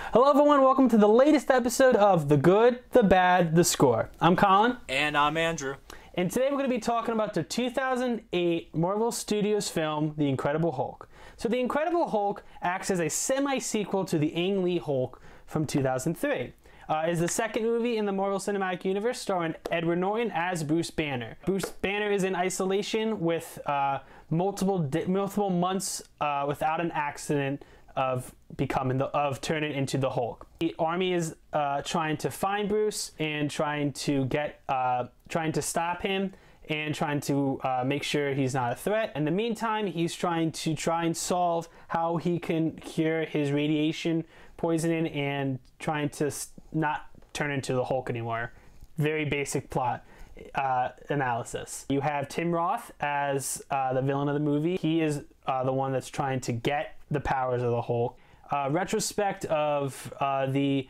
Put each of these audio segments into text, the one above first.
Hello everyone, welcome to the latest episode of The Good, The Bad, The Score. I'm Colin. And I'm Andrew. And today we're going to be talking about the 2008 Marvel Studios film, The Incredible Hulk. So The Incredible Hulk acts as a semi-sequel to the Ang Lee Hulk from 2003. Is the second movie in the Marvel Cinematic Universe starring Edward Norton as Bruce Banner. Bruce Banner is in isolation with multiple months without an accident of turning into the Hulk. The army is trying to find Bruce and trying to stop him and trying to make sure he's not a threat. In the meantime, he's trying and solve how he can cure his radiation poisoning and trying to not turn into the Hulk anymore. Very basic plot analysis. You have Tim Roth as the villain of the movie. He is the one that's trying to get the powers of the Hulk. Retrospect of the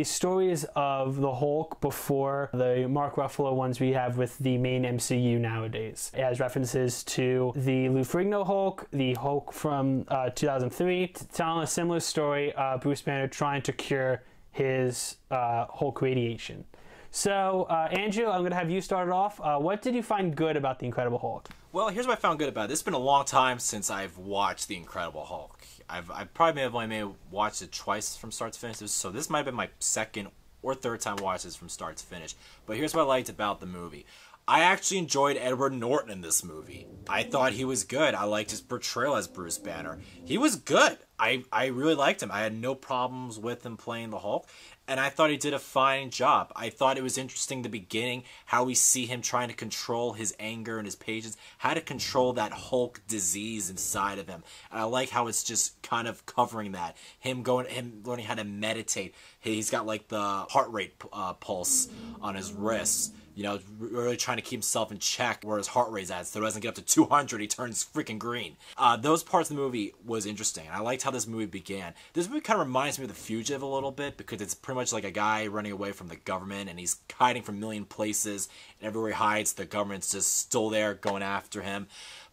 stories of the Hulk before the Mark Ruffalo ones we have with the main MCU nowadays. It has references to the Lou Ferrigno Hulk, the Hulk from 2003, telling a similar story, Bruce Banner trying to cure his Hulk radiation. So, Andrew, I'm going to have you start it off. What did you find good about The Incredible Hulk? Well, here's what I found good about it. It's been a long time since I've watched The Incredible Hulk. I've probably only watched it twice from start to finish, so this might have been my second or third time watching this from start to finish. But here's what I liked about the movie. I actually enjoyed Edward Norton in this movie. I thought he was good. I liked his portrayal as Bruce Banner. He was good. I really liked him. I had no problems with him playing the Hulk, and I thought he did a fine job. I thought it was interesting the beginning, how we see him trying to control his anger and his patience, how to control that Hulk disease inside of him. And I like how it's just kind of covering that. Him learning how to meditate. He's got like the heart rate pulse on his wrists. You know, really trying to keep himself in check where his heart rate's at, so it doesn't get up to 200, he turns freaking green. Those parts of the movie was interesting, and I liked how this movie began. This movie kind of reminds me of The Fugitive a little bit, because it's pretty much like a guy running away from the government, and he's hiding from a million places, and everywhere he hides, the government's just still there going after him.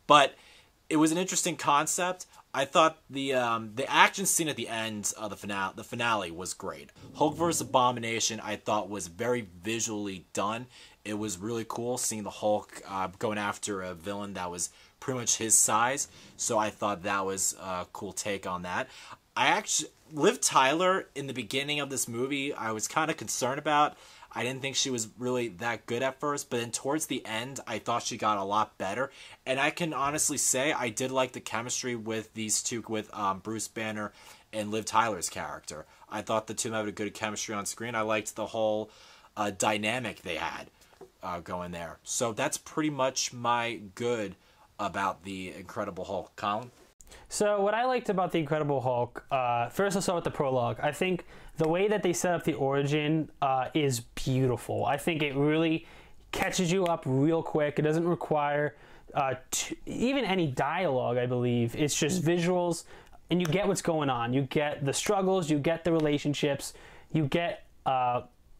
But it was an interesting concept. I thought the action scene at the end of the finale was great. Hulk vs. Abomination, I thought, was very visually done. It was really cool seeing the Hulk going after a villain that was pretty much his size. So I thought that was a cool take on that. Liv Tyler, in the beginning of this movie, I was kind of concerned about. I didn't think she was really that good at first, but then towards the end, I thought she got a lot better. And I can honestly say I did like the chemistry with these two, with Bruce Banner and Liv Tyler's character. I thought the two had a good chemistry on screen. I liked the whole dynamic they had going there. So that's pretty much my good about The Incredible Hulk. Colin? So what I liked about The Incredible Hulk, first I'll start with the prologue. I think the way that they set up the origin is beautiful. I think it really catches you up real quick. It doesn't require even any dialogue, I believe. It's just visuals, and you get what's going on. You get the struggles, you get the relationships, you get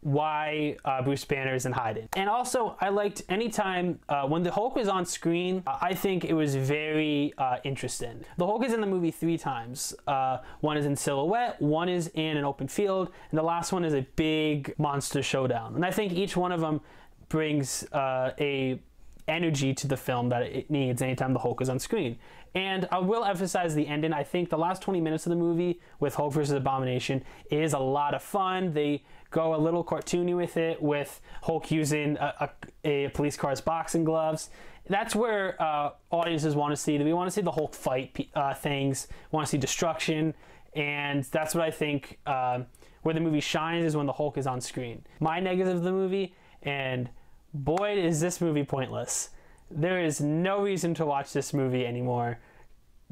why Bruce Banner is in hiding. And also, I liked anytime when the Hulk was on screen, I think it was very interesting. The Hulk is in the movie 3 times. One is in silhouette, one is in an open field, and the last one is a big monster showdown. And I think each one of them brings a energy to the film that it needs anytime the Hulk is on screen. And I will emphasize the ending. I think the last 20 minutes of the movie with Hulk vs. Abomination is a lot of fun. They go a little cartoony with it, with Hulk using a police car's boxing gloves. That's where audiences want to see. We want to see the Hulk fight things, want to see destruction, and that's what I think where the movie shines is when the Hulk is on screen. My negative of the movie, and boy is this movie pointless. There is no reason to watch this movie anymore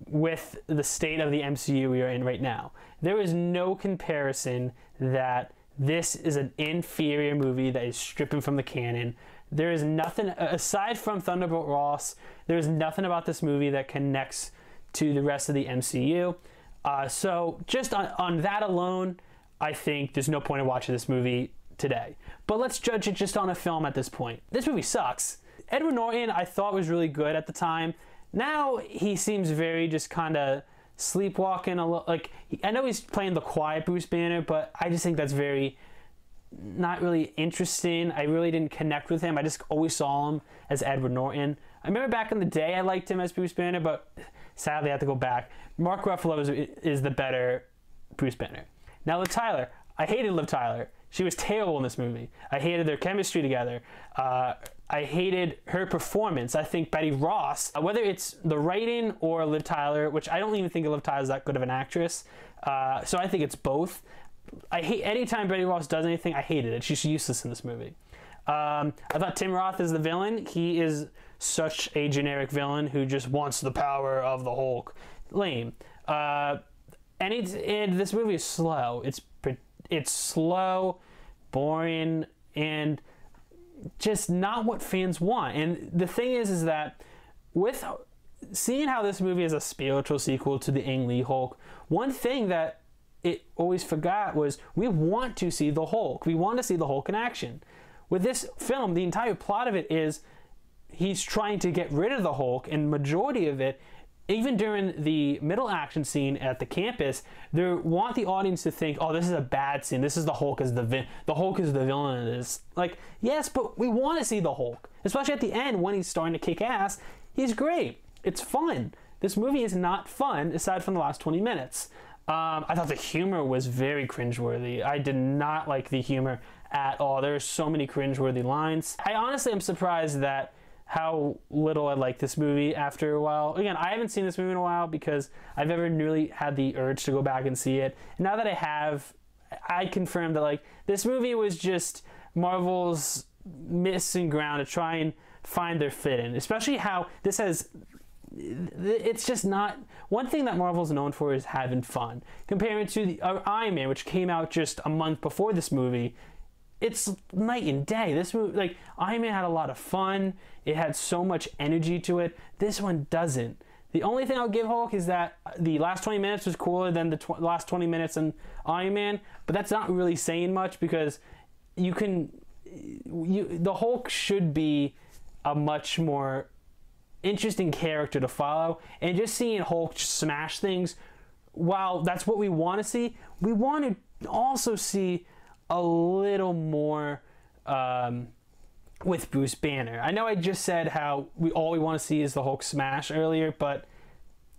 with the state of the MCU we are in right now. There is no comparison that this is an inferior movie that is stripping from the canon. There is nothing, aside from Thunderbolt Ross, there is nothing about this movie that connects to the rest of the MCU. So just on that alone, I think there's no point in watching this movie today. But let's judge it just on a film at this point. This movie sucks. Edward Norton, I thought was really good at the time. Now he seems very just kind of sleepwalking a little. Like, I know he's playing the quiet Bruce Banner, but I just think that's very not really interesting. I really didn't connect with him. I just always saw him as Edward Norton. I remember back in the day I liked him as Bruce Banner, but sadly I have to go back. Mark Ruffalo is the better Bruce Banner. Now, Liv Tyler. I hated Liv Tyler. She was terrible in this movie. I hated their chemistry together. I hated her performance. I think Betty Ross, whether it's the writing or Liv Tyler, which I don't even think Liv Tyler is that good of an actress, so I think it's both. I hate anytime Betty Ross does anything, I hated it. She's useless in this movie. I thought Tim Roth is the villain. He is such a generic villain who just wants the power of the Hulk. Lame. And this movie is slow. It's slow, boring, and just not what fans want. And the thing is that with seeing how this movie is a spiritual sequel to the Ang Lee Hulk, one thing that it always forgot was we want to see the Hulk. We want to see the Hulk in action. With this film, the entire plot of it is he's trying to get rid of the Hulk, and majority of it, even during the middle action scene at the campus, they want the audience to think, oh, this is a bad scene. This is the Hulk is the Hulk is the villain in this. Like, yes, but we want to see the Hulk, especially at the end when he's starting to kick ass. He's great. It's fun. This movie is not fun aside from the last 20 minutes. I thought the humor was very cringeworthy. I did not like the humor at all. There are so many cringeworthy lines. I honestly am surprised that how little I like this movie after a while. Again, I haven't seen this movie in a while because I've never really had the urge to go back and see it. And now that I have, I confirm that like this movie was just Marvel's missing ground to try and find their fit in. Especially how this has, it's just not, one thing that Marvel's known for is having fun. Comparing to the Iron Man, which came out just a month before this movie, it's night and day. This movie, like, Iron Man had a lot of fun. It had so much energy to it. This one doesn't. The only thing I'll give Hulk is that the last 20 minutes was cooler than the last 20 minutes in Iron Man, but that's not really saying much because the Hulk should be a much more interesting character to follow, and just seeing Hulk smash things, while that's what we want to see, we want to also see a little more with Bruce Banner. I know I just said how all we want to see is the Hulk smash earlier, but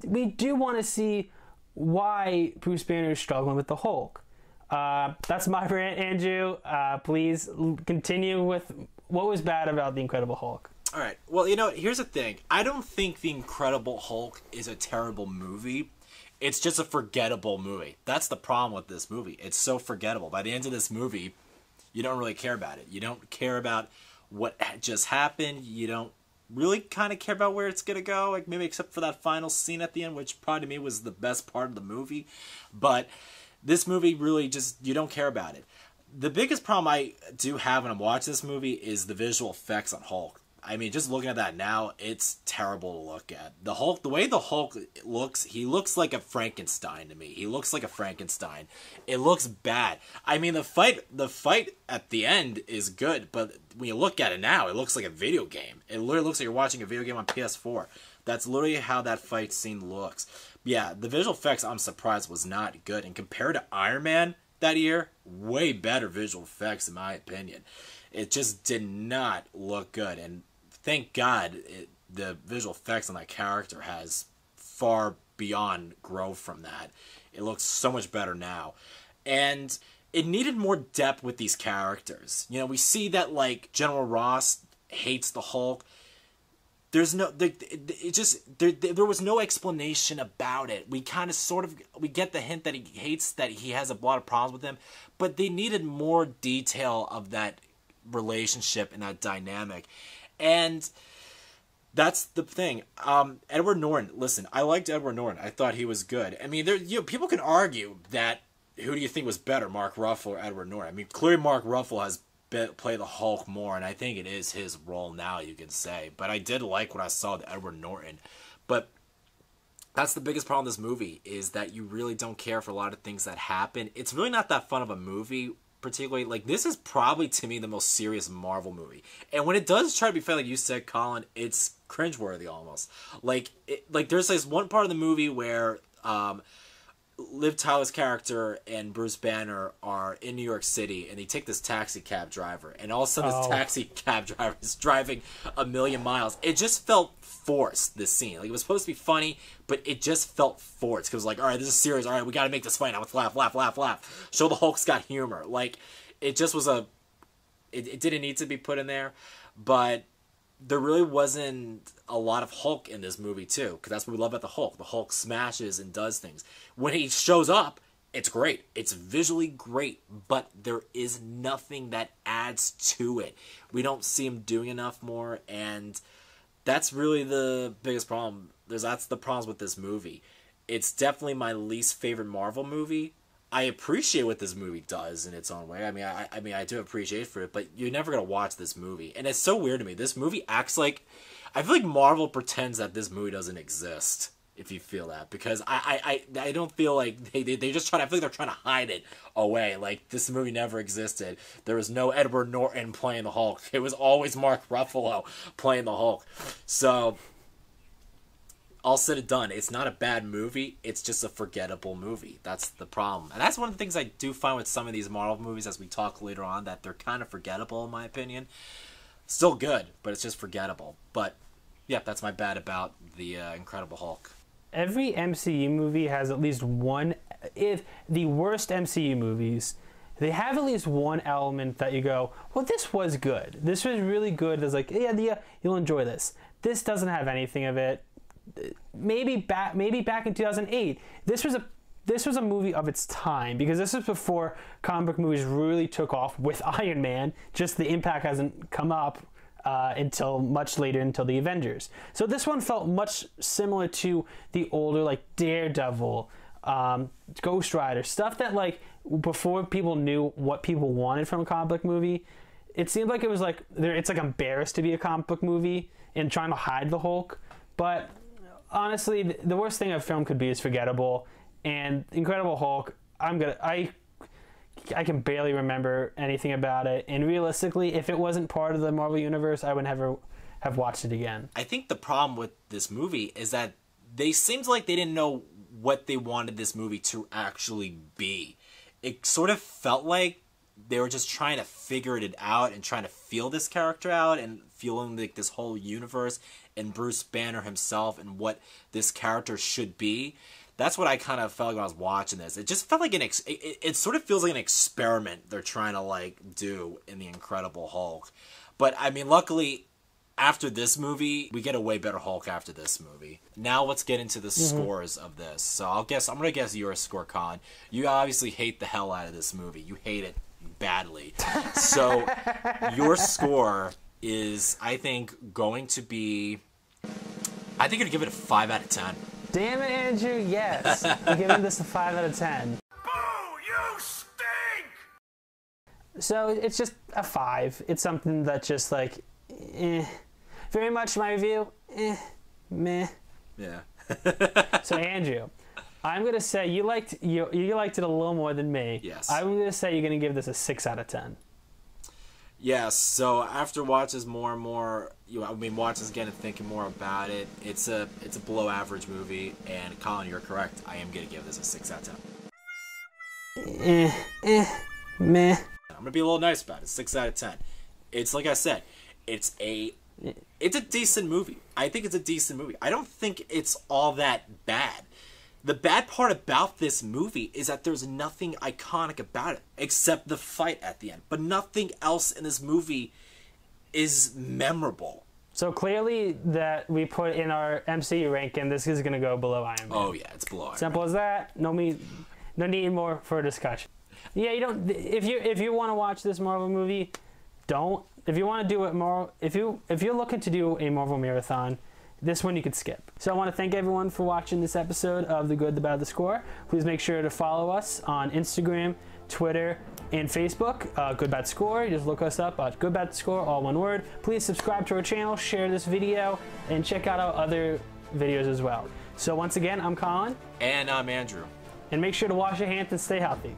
we do want to see why Bruce Banner is struggling with the Hulk. That's my rant, Andrew. Please continue with what was bad about The Incredible Hulk. All right. Well, here's the thing. I don't think The Incredible Hulk is a terrible movie. It's just a forgettable movie. That's the problem with this movie. It's so forgettable. By the end of this movie, you don't really care about it. You don't care about what just happened. You don't really kind of care about where it's going to go, like maybe except for that final scene at the end, which probably to me was the best part of the movie. But this movie really just, you don't care about it. The biggest problem I do have when I'm watching this movie is the visual effects on Hulk. I mean, just looking at that now, it's terrible to look at. The Hulk, the way the Hulk looks, he looks like a Frankenstein to me. He looks like a Frankenstein. It looks bad. I mean, the fight at the end is good, but when you look at it now, it looks like a video game. It literally looks like you're watching a video game on PS4. That's literally how that fight scene looks. Yeah, the visual effects, I'm surprised, was not good. And compared to Iron Man that year, way better visual effects in my opinion. It just did not look good, and thank God the visual effects on that character has far beyond growth from that. It looks so much better now. And it needed more depth with these characters. We see that, like, General Ross hates the Hulk. There's no, there was no explanation about it. We kind of we get the hint that he hates, that he has a lot of problems with him, but they needed more detail of that relationship and that dynamic. And that's the thing. Edward Norton, listen, I liked Edward Norton. I thought he was good. I mean, people can argue that who do you think was better, Mark Ruffalo or Edward Norton? I mean, clearly Mark Ruffalo has played the Hulk more, and I think it is his role now, you could say. But I did like what I saw with Edward Norton. But that's the biggest problem with this movie, is that you really don't care for a lot of things that happen. It's really not that fun of a movie. Particularly, like, this is probably, to me, the most serious Marvel movie. And when it does try to be funny, like you said, Colin, it's cringeworthy almost. Like there's this one part of the movie where Liv Tyler's character and Bruce Banner are in New York City, and they take this taxi cab driver, and all of a sudden this taxi cab driver is driving 1,000,000 miles. It just felt forced, this scene. Like, it was supposed to be funny, but it just felt forced. Because it was like, all right, this is serious. All right, we got to make this funny now. Let's laugh, laugh, laugh, laugh. Show the Hulk's got humor. Like, it just was it didn't need to be put in there, but there really wasn't a lot of Hulk in this movie, too, because that's what we love about the Hulk. The Hulk smashes and does things. When he shows up, it's great. It's visually great, but there is nothing that adds to it. We don't see him doing enough more, and that's really the biggest problem. That's the problems with this movie. It's definitely my least favorite Marvel movie. I appreciate what this movie does in its own way. I mean, I do appreciate for it, but you're never gonna watch this movie, and it's so weird to me. This movie acts like, I feel like Marvel pretends that this movie doesn't exist. If you feel that, because I don't feel like they just try to, I feel like they're trying to hide it away. Like, this movie never existed. There was no Edward Norton playing the Hulk. It was always Mark Ruffalo playing the Hulk. So, all said and done, it's not a bad movie. It's just a forgettable movie. That's the problem. And that's one of the things I do find with some of these Marvel movies, as we talk later on, that they're kind of forgettable, in my opinion. Still good, but it's just forgettable. But, yeah, that's my bad about the Incredible Hulk. Every MCU movie has at least one, if the worst MCU movies, they have at least one element that you go, well, this was good. This was really good. It's like, yeah, you'll enjoy this. This doesn't have anything of it. Maybe back in 2008, this was a movie of its time, because this is before comic book movies really took off with Iron Man. Just the impact hasn't come up until much later, until the Avengers. So this one felt much similar to the older, like, Daredevil, Ghost Rider, stuff that, like, before people knew what people wanted from a comic book movie, it seemed like it was like, it's like embarrassed to be a comic book movie and trying to hide the Hulk. But honestly, the worst thing a film could be is forgettable. And Incredible Hulk, I can barely remember anything about it. And realistically, if it wasn't part of the Marvel Universe, I would never have watched it again. I think the problem with this movie is that they seemed like they didn't know what they wanted this movie to actually be. It sort of felt like they were just trying to figure it out and trying to feel this character out and feeling like this whole universe and Bruce Banner himself and what this character should be. That's what I kind of felt like when I was watching this. It just felt like it sort of feels like an experiment they're trying to, like, do in the Incredible Hulk. But I mean, luckily, after this movie, we get a way better Hulk after this movie. Now let's get into the scores of this. So I'm gonna guess your score, Collin. You obviously hate the hell out of this movie. You hate it badly. So your score is, I think, going to be, I think you're gonna give it a 5 out of 10. Damn it, Andrew, yes. I'm giving this a 5 out of 10. Boo! You stink! So it's just a 5. It's something that just, like, very much my review, meh. Yeah. So Andrew, I'm going to say you liked it a little more than me. Yes. I'm going to say you're going to give this a 6 out of 10. Yes, so after watching this more and more, watching this again and thinking more about it, it's a below average movie, and Collin, you're correct. I am going to give this a 6 out of 10. Meh. I'm going to be a little nice about it. 6 out of 10. It's, like I said, it's a decent movie. I think it's a decent movie. I don't think it's all that bad. The bad part about this movie is that there's nothing iconic about it except the fight at the end. But nothing else in this movie is memorable. So clearly that we put in our MCU ranking, this is going to go below Iron Man. Oh yeah, it's below Iron Man. Simple as that. No need more for a discussion. Yeah, you don't. If you want to watch this Marvel movie, don't. If you want to do it more, if you're looking to do a Marvel marathon, this one you could skip. So I want to thank everyone for watching this episode of The Good, the Bad, the Score. Please make sure to follow us on Instagram, Twitter, and Facebook. Good Bad Score. You just look us up at Good Bad Score, all one word. Please subscribe to our channel, share this video, and check out our other videos as well. So once again, I'm Collin. And I'm Andrew. And make sure to wash your hands and stay healthy.